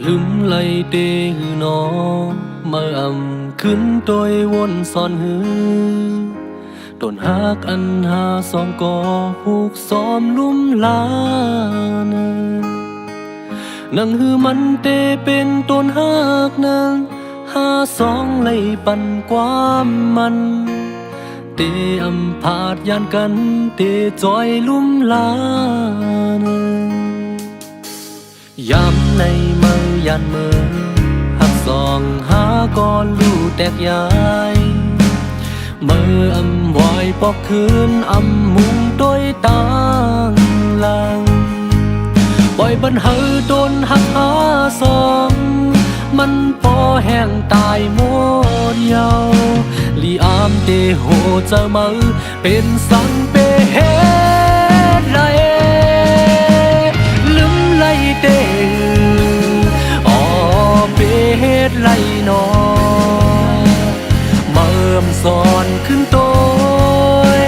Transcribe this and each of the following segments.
ลืมไหลเตหือนอมาขึ้นโดยวนซ่อนหือต้นหักอันหาสองก่อผูกซ้อมลุ่มลานนังหือมันเตเป็นต้นหักนั้นหาสองไหลปันความมันเตพาดยานกันเตจอยลุ่มลานยามในมือยันมือหักสองหาก่อนลู่แตกยายมือวอยปอกคืนมุงโดยต่างลังปล่อยบันเฮอโดนหักหาสองมันพอแห้งตายหมดเยาลีอามเตโหเจอมือเป็นสังเปเฮไรลืมไหลเตอ๋อเปเฮไรนอเมื่อมสอนขึ้นโตย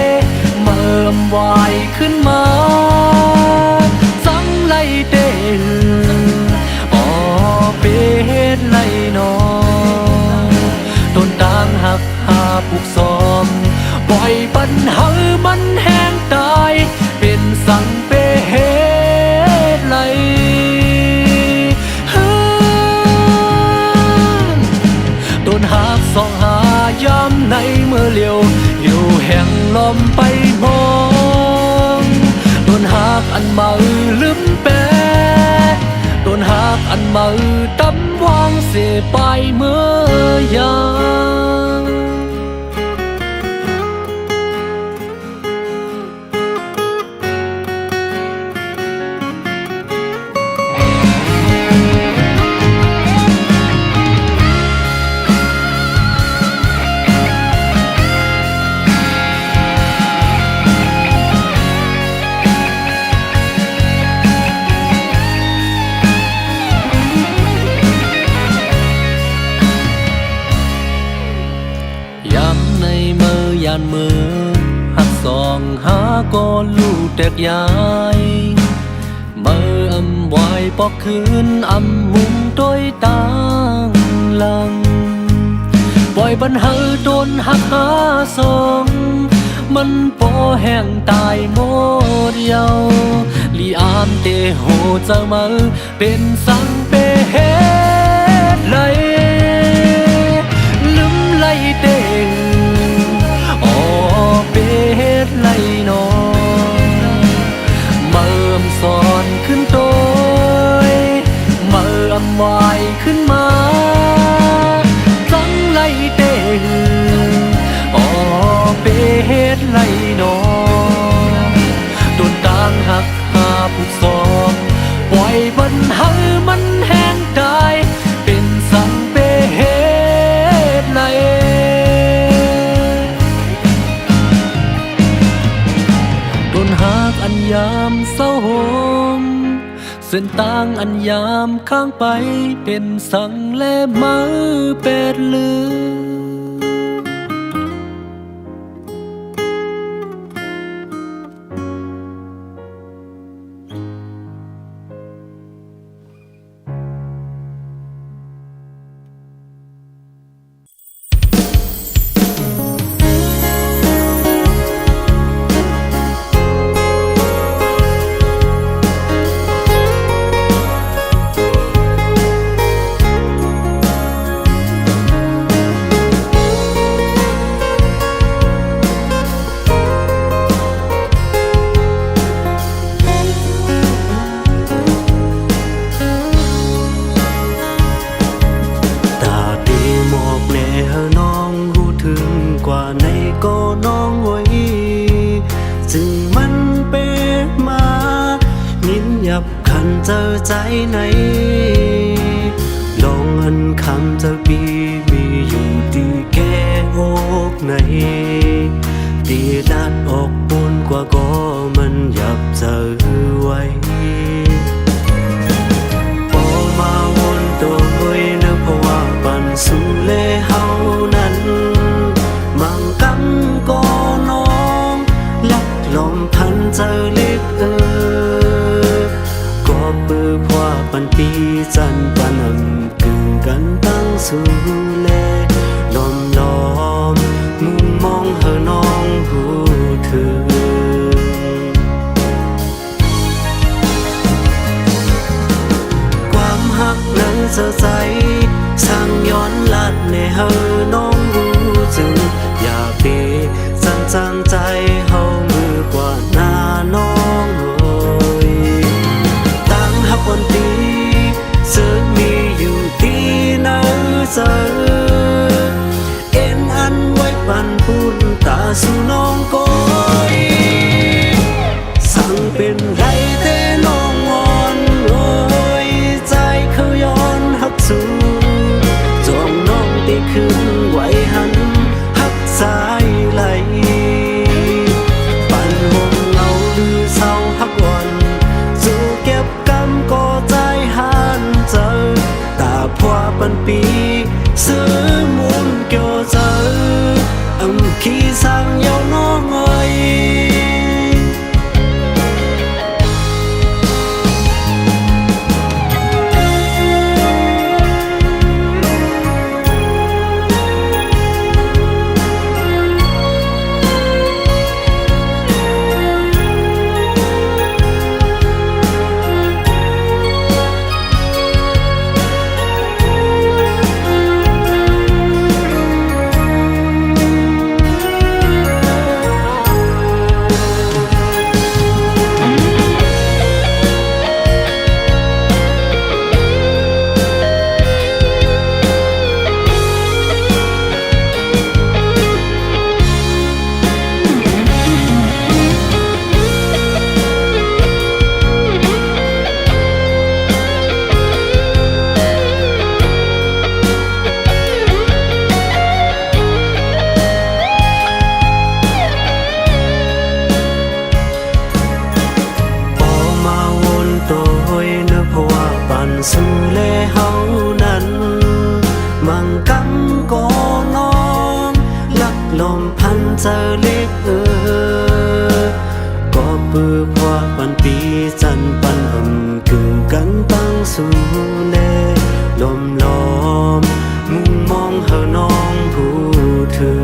เมื่อมวายขึ้นมาสังไหลเตอ๋อเปเฮไรนอต้นต่างหักหาผูกซ้อมปล่อยปัญหามันแห้งตายเป็นสังเปเฮไรต้นหักสองหายามในเมื่อเลียวอยู่แห่งลมไปมองต้นหักอันมาลืมแปะต้นหักอันมาตั้มวางเสียไปเมื่อยามยานมือหักสองหาก่อนลู่แตกยายมือวายปอกคืนมุงโดยต่างลังปล่อยปัญหาโดนหักหาสองมันพอแห้งตายหมดเยาลีอามเตโหเจอมือเป็นสังเปเฮไหลลืมไหลเตเฮ็ดไรนอเมื่อมสอนขึ้นโตยเมื่อวายขึ้นมาสังไหลเตอ๋อเปเฮ็ดไรนอต้นต่างหักหาผูกซ้อมปล่อยปัญหามันแห้งตายเป็นสังเปเฮ็ดไรต้นหักอันยามเศร้าโหมเส้นต่างอันยามข้างไปเป็นสังและมือเป็ดลือเจอใจไหนลองอันคำเจอปีมีอยู่ที่แก้อกไหนตีดัดออกปนกว่าก็มันอยากเจอไว้พอมาวนตัวเฮ้ยนะเพราะว่าปันสุเลเฮานั้นมังกำก็น้องลักลมพันเจอเล็กก็ปือว่าปันปีจันปัน สู่แลล้อมล้อมมุมมองเฮอน้องหูถึงความหักนั้นเสียใจสร้างย้อนลัดในเฮอน้องรู้จึงอย่าเปสั่นจางใจเฮามือกว่าหน้าน้องโอยตั้งหักวันตีซึ่งมีอยู่ที่ไหนเจอเอ็นอันไว้ปันปุ่นตาสู่น้องก้อยสั่งเป็นไรแต่น้องอ่อนโอยใจเขาย้อนหักสู่จองน้องตีขึ้นไว้หันหักสายไหลปันวงเงาหรือเศร้าหักวันสู่เก็บกำก็ใจหันเจอตาพัวปันปีซื้อมุนเกี่ยวเจอขี้สั่งยาวน้องเอ้ยสู่แลเฮานั้นมังกำก็น้องลักลมพันเจอเล็กก็ปื้อพวกปันปีจันปันคือกันตั้งสู่แลลมล้อมมุมมองเฮาน้องผู้เธอ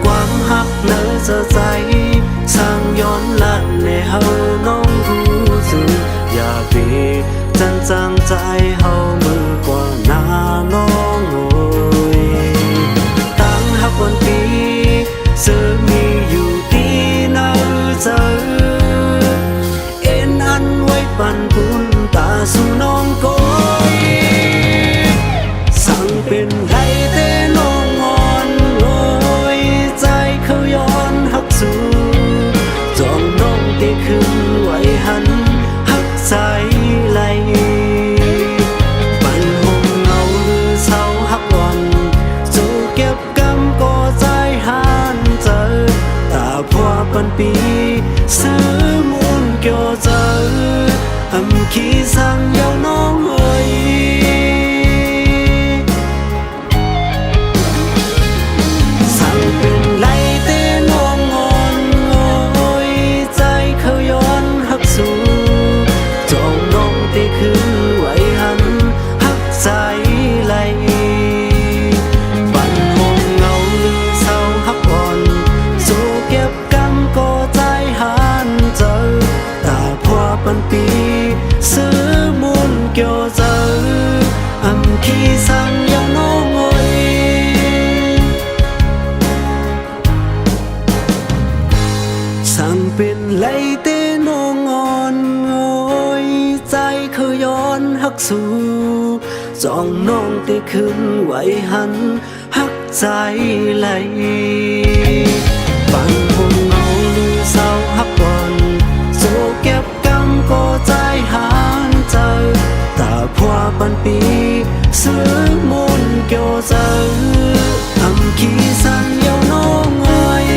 ความหักเนื้อเสียใจสร้างย้อนลัดในเฮาน้องรู้สึกอย่าเปจันจางใจเฮามือกว่าหน้าน้องโอยตั้งหักวันปีซึ่งมีอยู่ที่ไหนเจอเอ็นอันไว้ปันปุ่นตาสู่น้องก้อยสั่งเป็นไรแต่น้องอ่อนโอยใจเขาย้อนหักสู่จองน้องตีขึ้นไว้หันหักใจไหลปันหงเงาหรือเศร้าหักวันสู่เก็บกำก็ใจหันเจอตาพัวปันปีซื้อมุนเกี่ยวเจอขี้สั่งยาวน้องเอ้ยสั่งเป็นไรแต่น้องอ่อนโอยใจเขาย้อนหักสู่จองน้องตีขึ้นไว้หันหักใจไหลปันหงเงาหรือเศร้าหักอ่อนสู่เก็บกำก็ใจหันเจอตาพัวปันปีซื้อมุนเกี่ยวเจอขี้สั่งยาวน้องเอ้ยสั่งเป็นไรแต่น้องอ่อนโอยใจเขาย้อนหักสู่จองน้องตีขึ้นไว้หันหักใจไหลปันหงเงาหรือเศร้าหักวันสู่เก็บกำก็ใจหันเจอตาพัวปันปีซื้อมุนเกี่ยวเจอขี้สั่งยาวน้องเอ้ย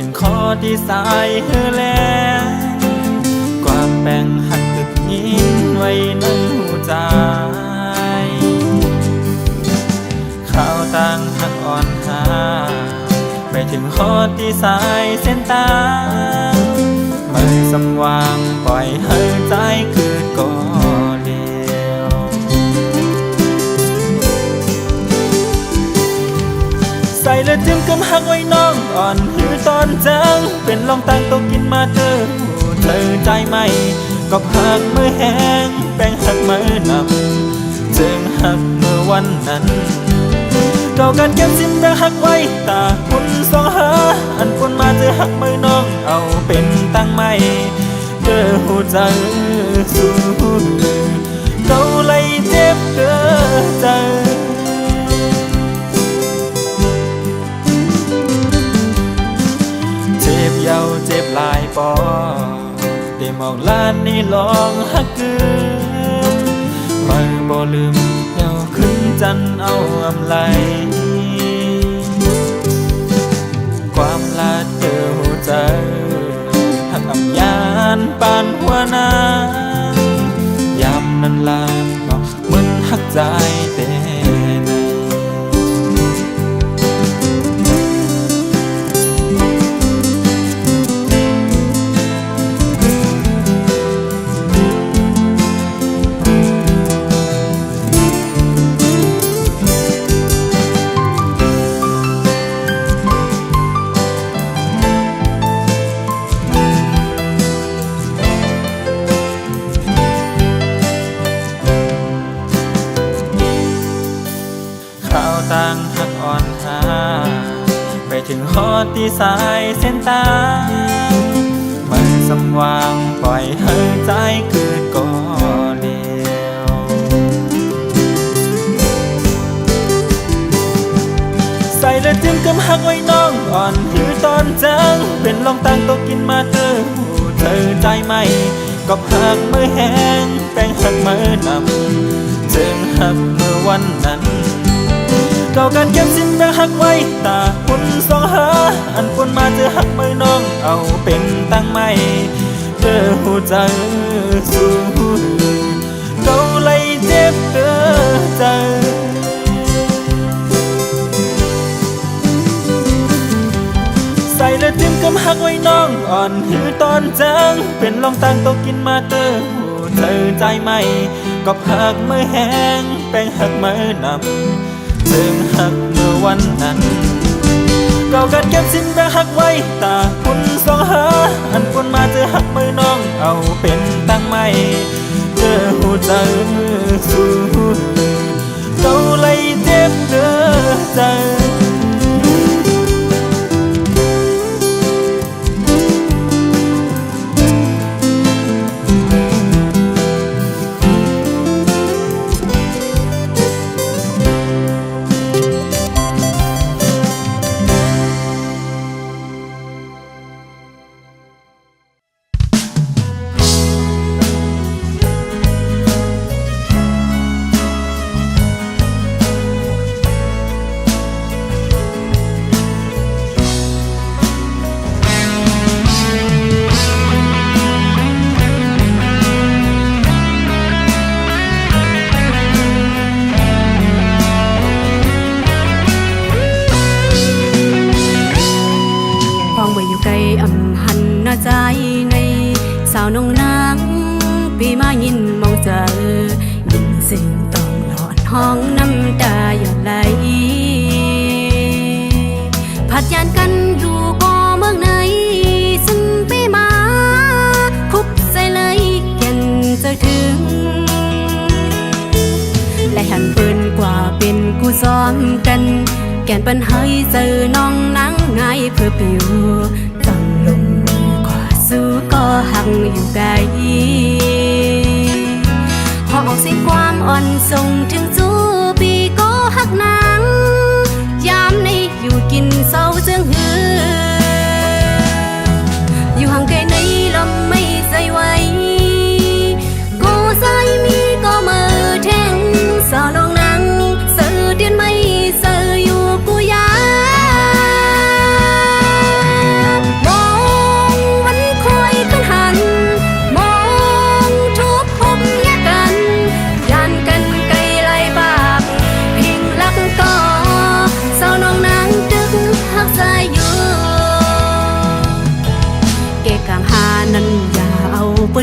ถึงข้อที่สายเฮือแล้วความแบ่งหักตึกยินไว้ในหัวใจข่าวต่างหักอ่อนหาไปถึงข้อที่สายเส้นตาไม่สำว่างปล่อยให้ใจเกิดก่อเดียวใส่และจิ้มกำหักไว้น้องอ่อนหือตอนจังเป็นลองตั้งโตกินมาเธอใจไหมก็หักมือแห้งแบ่งหักมือนำจึงหักเมื่อวันนั้นเก่ากันเก็บสิ้นแบ่งหักไว้ตาคุณสองหาอันปนมาเจอหักมือน้องเอาเป็นตั้งไม่เด้อหัวใจสู้เก่าไล่เจ็บเด้อใจเจ็บยาวเจ็บหลายปอได้มองลานนี่ลองหักเกินไม่บ่ลืมเยาขึ้นจันเอาอำไลความลาดเจอหัวใจหักอำยานปานหัวนายามนั้นลาเนาะเหมือนหักใจแต่ในต่างหักอ่อนหาไปถึงข้อที่สายเส้นตาไม่สำว่างปล่อยให้ใจเกิดก่อเดียวใส่และจิ้มกำหักไว้น้องอ่อนหือตอนจังเป็นลองตั้งโตกินมาเธอใจไหมก็หักมือแห้งแป้งหักมือนำจึงหักเมื่อวันนั้นเก่ากันเก็บสิ้นแบ่งหักไว้ตาคุณสองหาอันปนมาเจอหักมือน้องเอาเป็นตั้งไม่เจอหัวใจสู้เก่าไล่เจ็บเด้อใจใส่และจิ้มกำหักไว้น้องอ่อนหือตอนจังเป็นลองตั้งโตกินมาเตอใจไหมก็หักมือแห้งแป้งหักมือนำจึงหักเมื่อวันนั้นเก่ากันเก็บสิ้นแบ่งหักไว้ตาคุณสองหาอันปนมาเจอหักมือน้องเอาเป็นตั้งไม่เจอหัวใจสู้เก่าไล่เจ็บเด้อใจใจในสาวน้องนางปีมายินมองเจอยินเสียงต้องหลอดห้องน้ำตาหยดไหลผัดยานกันอยู่ก็เมืองไหนซึ่งปีมาคุบใส่เลยแก่นจะถึงและหันปืนกว่าเป็นกูซ้อมกันแก่นปัญหาเจอน้องนั่งไงเพื่อปิวต้องลงสู้ก็หักอยู่ไกลหอบออกสิ้นความอ่อนส่งถึงจูปีก็หักนางยามในอยู่กินเศร้าเจืองหืออยู่ห่างไกลในลำไม่ใจไหวก็ใจมีก็มือแทงสาวน้องนางเสือเดียนไม่เสืออยู่กูยา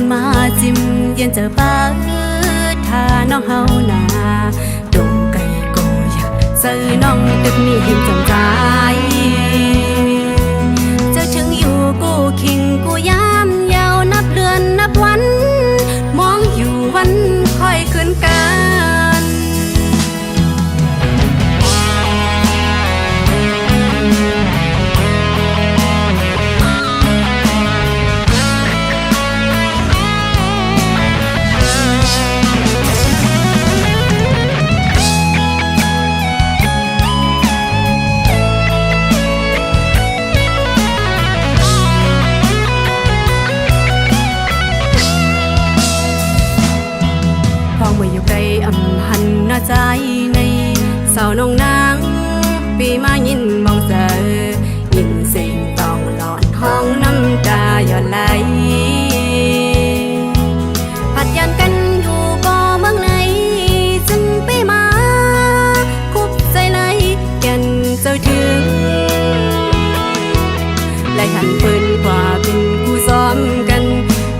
นมาจิ้มเย็นเจอป้าถ้าน้องเฮาหนาดงไก่ก็อยากเจอน้องตึกนี้เห็นจำใจเจอถึงอยู่กูคิงกูยามยาวนับเดือนนับวันมองอยู่วันค่อยขึ้นกัน หันหน้าใจในสาวน้องนางปีมายินมองเจอยินเสียงต้องหลอนห้องน้ำตาหยดไหลผัดยันกันอยู่บ่เมืองไหนจึงปีมาคุบใจไหลแก่นเจ้าถึงและหันปืนกว่าเป็นกูซ้อมกัน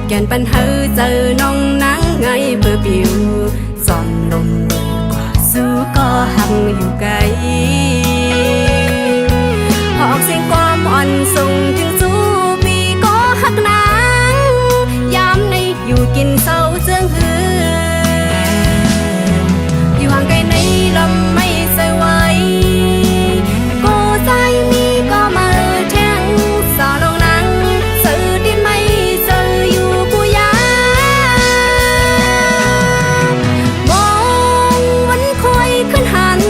แก่นปัญหาเจอน้องนางไงเพื่อปิวซ่อนลมกว่าสู้ก็หักอยู่ไกลออกเสียงความอ่อนส่งถึงสู้ปีก็หักนางยามในอยู่กินเศร้าเจืองหืออยู่ห่างไกลในลมไม่ใส่ไหวกูใจมีก็มาแทงสาวลงนังสื่อดินไม่สื่ออยู่กูยามองวันคอยขึ้นหัน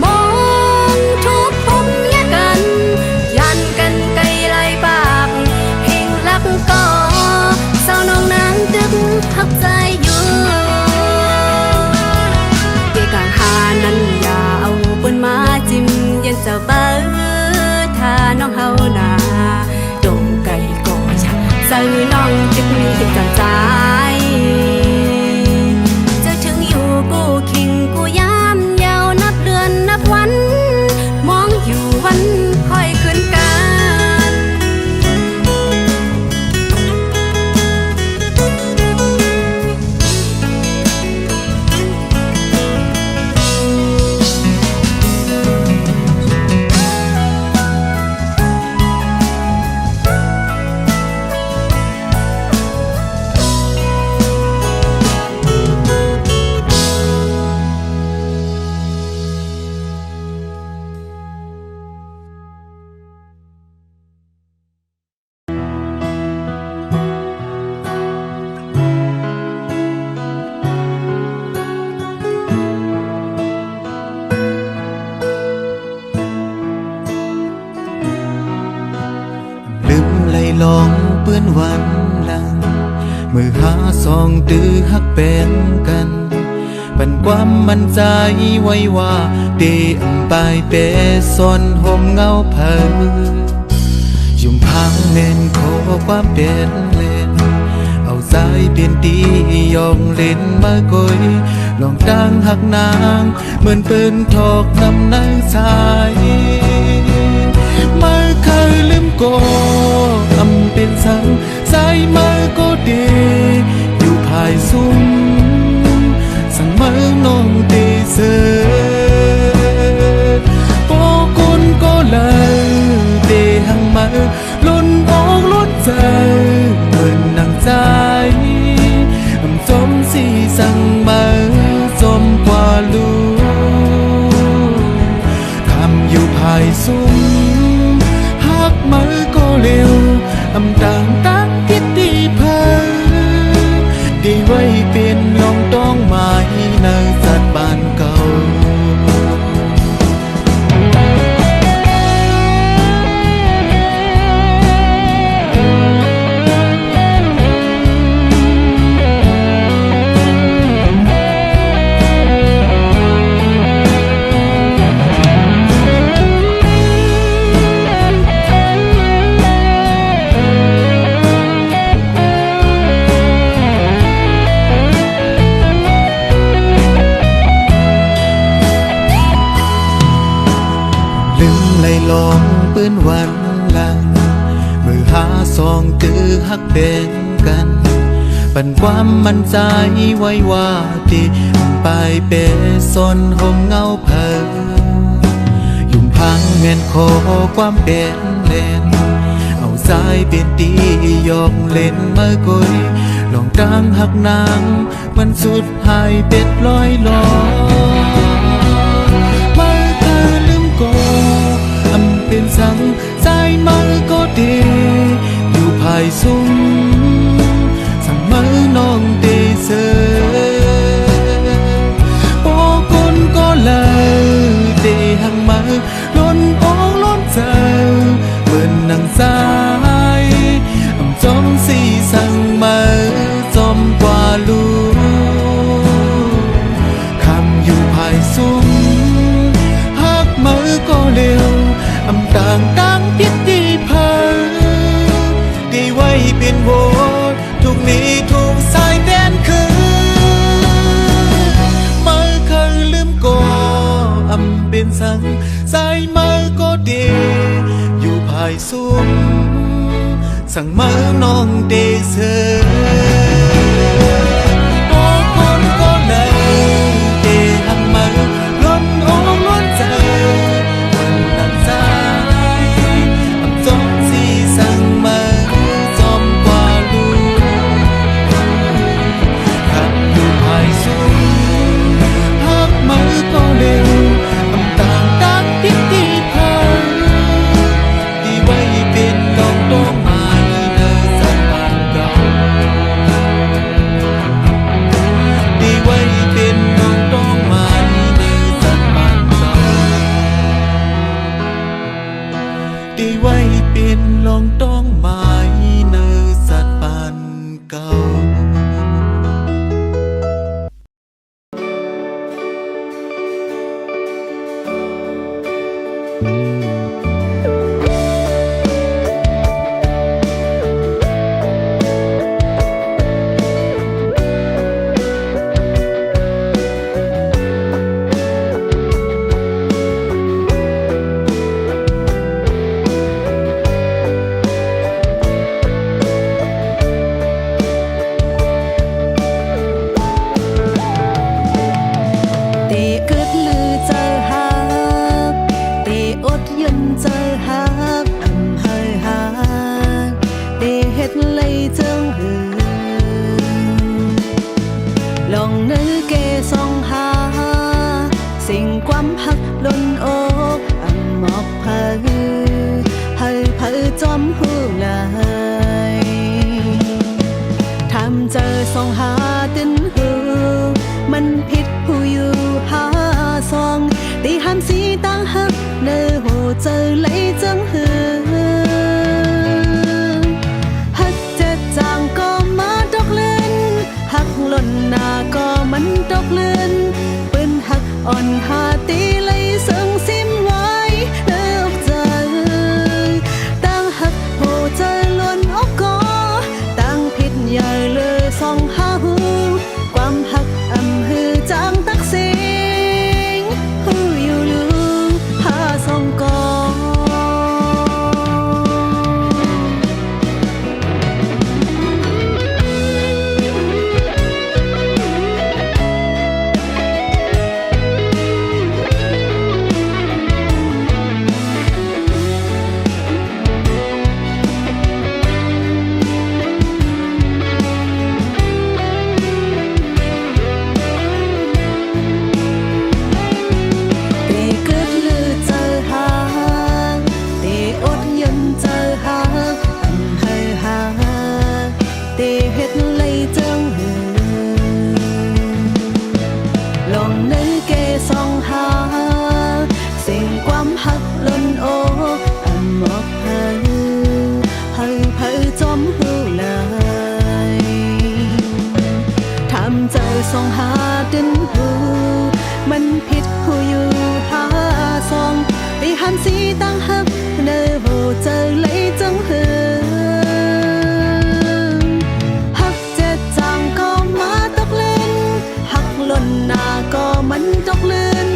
มองทุกพมแยกกันยันกันไกลไหลปากเพลงรักก็สาวน้องนางดึกหักใจอยู่เกกางหานั้นอย่าเอาปืนมาจิ้มยันเจ้าเบิดถ้าน้องเฮาหนาดงไก่ก็อยากเจอน้องจึกมีจำใจจะถึงอยู่กูคิงกูยามยาวนับเดือนนับวันมองอยู่วันค่อยขึ้นกัน ลืมไหลลองเปื้อนวันหลังมือหาซองตื้อฮักเป็นกันปันความมั่นใจไว้ว่าเดอำปายเปซอนห่มเงาเผายุ่มพังเน้นขอความเป็นเล่นเอาใจเปลี่ยนตียองเล่นมาก่อยลองดังหักนางเหมือนปืนทอกนำนางสายมาเคยลืมก็อำเป็นสังสายมาก็เดอยู่ภายซุ้มสั่งมาน้องเตเสปอคนก็เลยเตหังมาล้นอกล้นใจเหมือนนางใจอำจมสีสั่งมาจมกว่าลูกทำอยู่ภายซุ้มหักมือก็เร็วอำต่างตั้งคิดดีเพอดีไว้เป็นลองต้องหมายในสัตว์บ้านเก่าไหลลองปืนวันหลังมือหาซองตื้อฮักเป็นกัน ปันความมั่นใจไว้ว่าที่ไปเป็นสนหงเงาเพิงยุ่มพังแม่นขอความเป็นเล่นเอาสายเป็นตียองเล่นมากุยลองตั้งหักนางมันสุดหายเป็ดลอยลอยมาเธอลืมก็อำเป็นสังใจมาก็ดีอยู่ภายซุ้มสั่งมือน้องเดเซอโอ้คนก็เลยเดหังมาล้นโอ้ล้นเจอเหมือนนางสายจอมสีสั่งมาจอมกว่าลูคำอยู่ภายซุ้มหักมือก็เร็วต่างตั้งพิษดีเพอดีไว้เป็นโวทุกนี้ทุกสายแดนคือมือเคยลืมก็เป็นสังสายมือก็ดีอยู่ภายซุ้มสั่งมือน้องเดเซอโอ้คนก็เลยเดหังมือล้นโอ้ล้นใจมันตั้งใจจอมสีสั่งมือจอมกว่าลูคำอยู่ภายซุ้มหักมือก็เร็วต่างตั้งพิษดีเพอดีไว้เป็นดอกดอกไม้ดีไว้เป็นน้องดอกไม้ในสัตว์บ้านเก่าดีไว้เป็นลองดอกไม้ในสัตว์บ้านเก่าลองนึกเกส่องหาสิ่งความหักล้นอกหมอกเผยเผยจอมหูเลยทำเจอส่องหาตินหูมันผิดผู้อยู่หาซองตีห้ามสีตั้งหักเนื้อหูเจอเลยจังหือหักเจ็ดจางก็มาดอกเลื่อนหักหล่นหน้าก็มันดอกเลื่อนปืนหักอ่อนหาตีเลยซึ่งซิมไว้เลือกเจอตั้งหักหูเจอล้นอกก็ตั้งผิดใหญ่เลยส่องหาหูความหักหือจางตักสิงหูอยู่ลืมหาส่องก็ส่องหาดินหูมันผิดผู้อยู่หาส่องตีหันสีตั้งหักเนื้อหูเจอเลยจังหือหักเจ็ดจางก็มาตกเล่นหักหล่นหน้าก็มันตกเลื่อน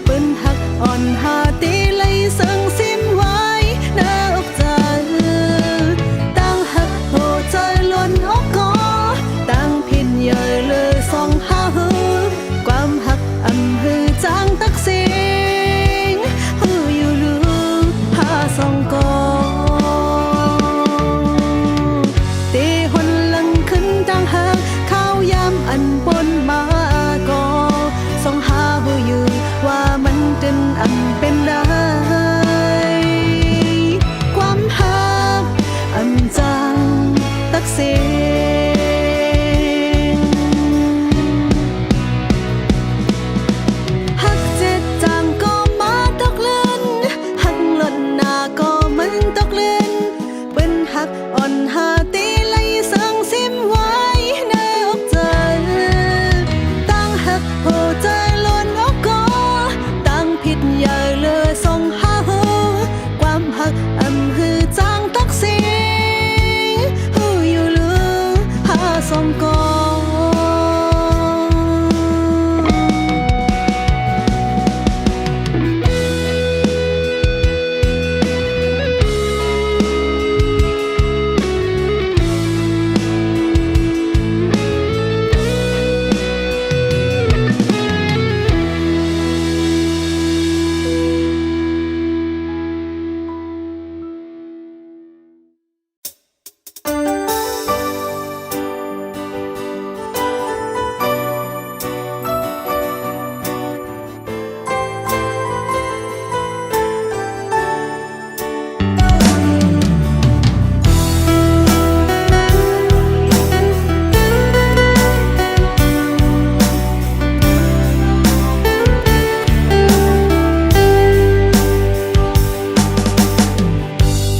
ปืนหักอ่อนหาตีเลยซึ่งซิมไว้เนื้ออกเจอตั้งหักหูเจอล้นอกก็ตั้ง จางตักเสหักเจ็ดจางก็มาตกเลื่อนหักหล่นหน้าก็มันตกเลื่อนเป็นหักอ่อนหาตีไหลเสิงซิมไว้ในอกใจตั้งหักโหใจล้นอกก็ตั้งผิดอย่าเลยส่งหาหูความหักอำหือจางตักเสหูอยู่ลือหาส่งก่อน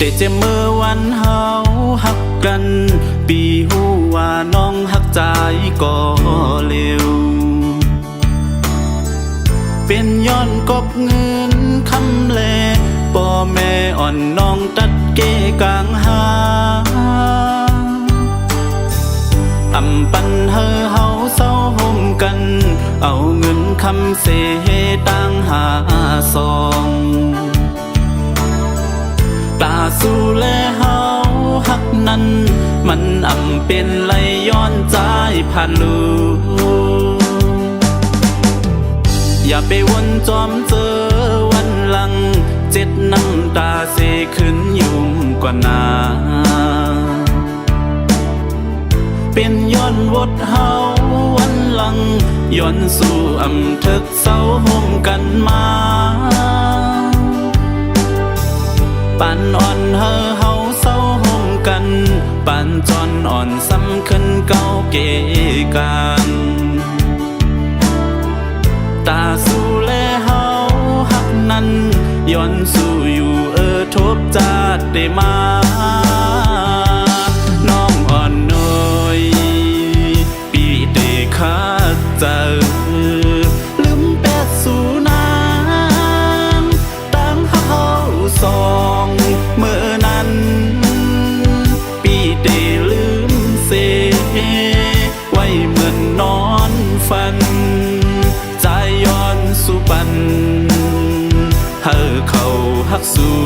แต่เจเมื่อวันเฮาหักกันปีหูว่าน้องหักใจก็เร็วเป็นย้อนกบเงินคำแลป่อแม่อ่อนน้องตัดเกกลางหาอำปันเฮาเศร้าห่มกันเอาเงินคำเสตั้งหาซองตาสู้แลเฮาหักนั้นมันอำเป็นไหลย้อนใจผ่านลูอย่าไปวนจอมเจอวันหลังเจ็ดน้ำตาเสขึ้นยุ่มกว่านาเป็นย้อนวดเฮาวันหลังย้อนสู่อำทึกเศร้าห่มกันมาปานอ่อนเฮาเศร้าห่มกันปานจอนอ่อนสำคัญเก่าเกกันตาสู้แลเฮาหักนั้นย้อนสู่อยู่ทบจาดได้มาน้องอ่อนน้อยปีเตคาเจอลืมแปดสู่นางตั้งหักเฮาสองเมื่อนั้นปีเตลืมเสไว้เหมือนนอนฝันใจย้อนสู่ปันเฮาเข้าหักสู่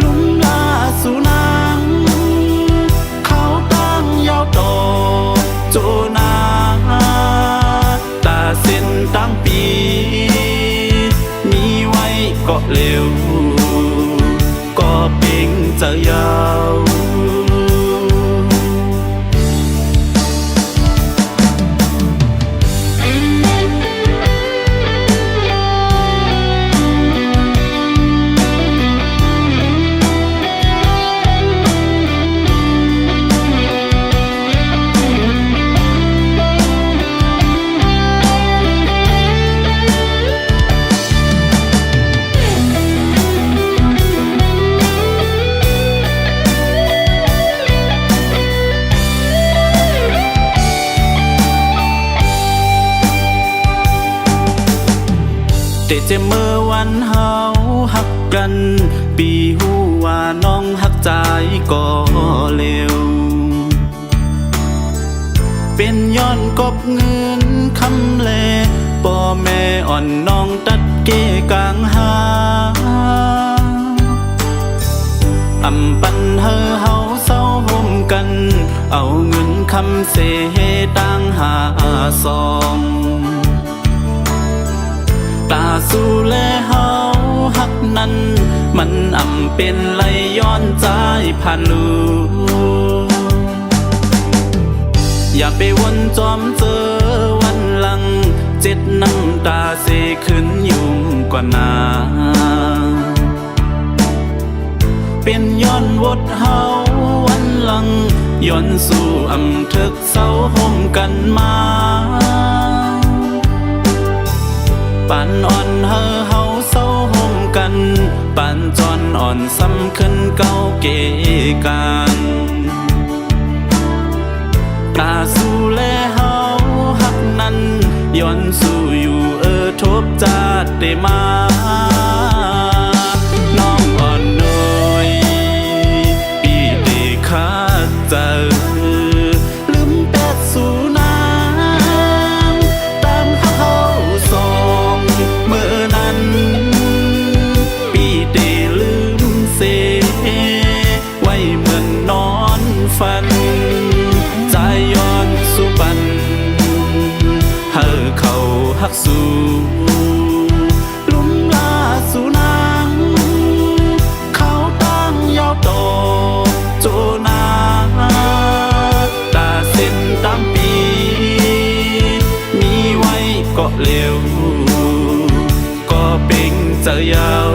ลุ่มลาสู่นางเขาตั้งยาวต่อโจนาตาเส้นตั้งปีมีไว้ก็เร็วก็เป่งจะยาวแต่เจเมื่อวันเฮาหักกันปีหูว่าน้องหักใจก็เร็วเป็นย้อนกบเงินคำแลป่อแม่อ่อนน้องตัดเกกลางหาอำปันเฮาเศร้าห่มกันเอาเงินคำเสตั้งหาซองตาสู้แลเฮาหักนั้นมันอำเป็นไหลย้อนใจผ่านลูอย่าไปวนจอมเจอวันหลังเจ็ดน้ำตาเสขึ้นยุ่มกว่านาเ เป็นย้อนวดเฮาวันหลังย้อนสู่อำทึกเศร้าห่มกันมาปานอ่อนเฮาเศร้าห่มกันปานจอนอ่อนซ้ำขึ้นเก้าเกกันตาสู่แลเฮาหักนั้นย้อนสู่อยู่ทบจาดได้มาน้องอ่อนน้อยปีเดคาเจอลืมแต่สู่นางตามเฮาสองเมื่อนั้นปีเดลืมเสไว้เหมือนนอนฝันใจย้อนสู่ปันเฮาเขาหักสู่ลุ่มลาสู่นางเขาตั้งยาวโตโจนาตาเส้นตามปีมีไว้ก็เร็วก็เป่งเจอยาว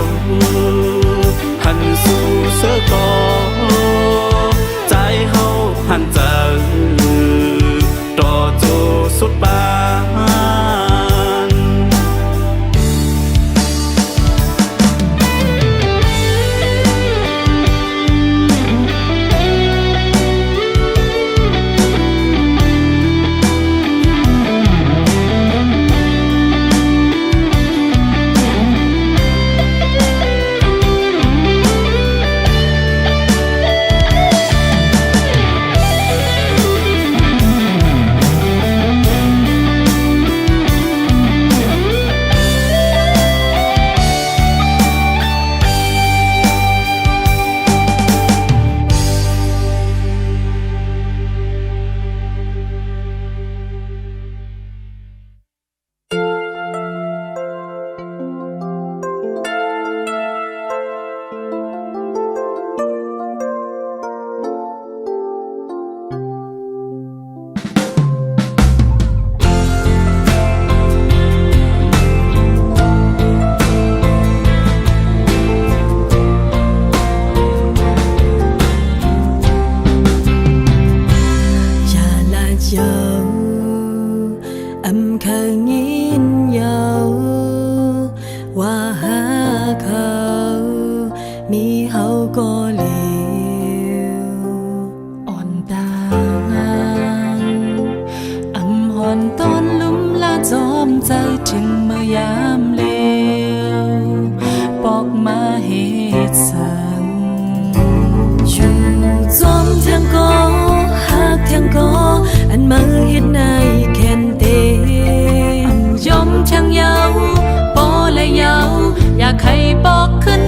หันสู่เสือกอใจเฮาหันเจอต่อโจสุดบาอยากให้บอกขึ้น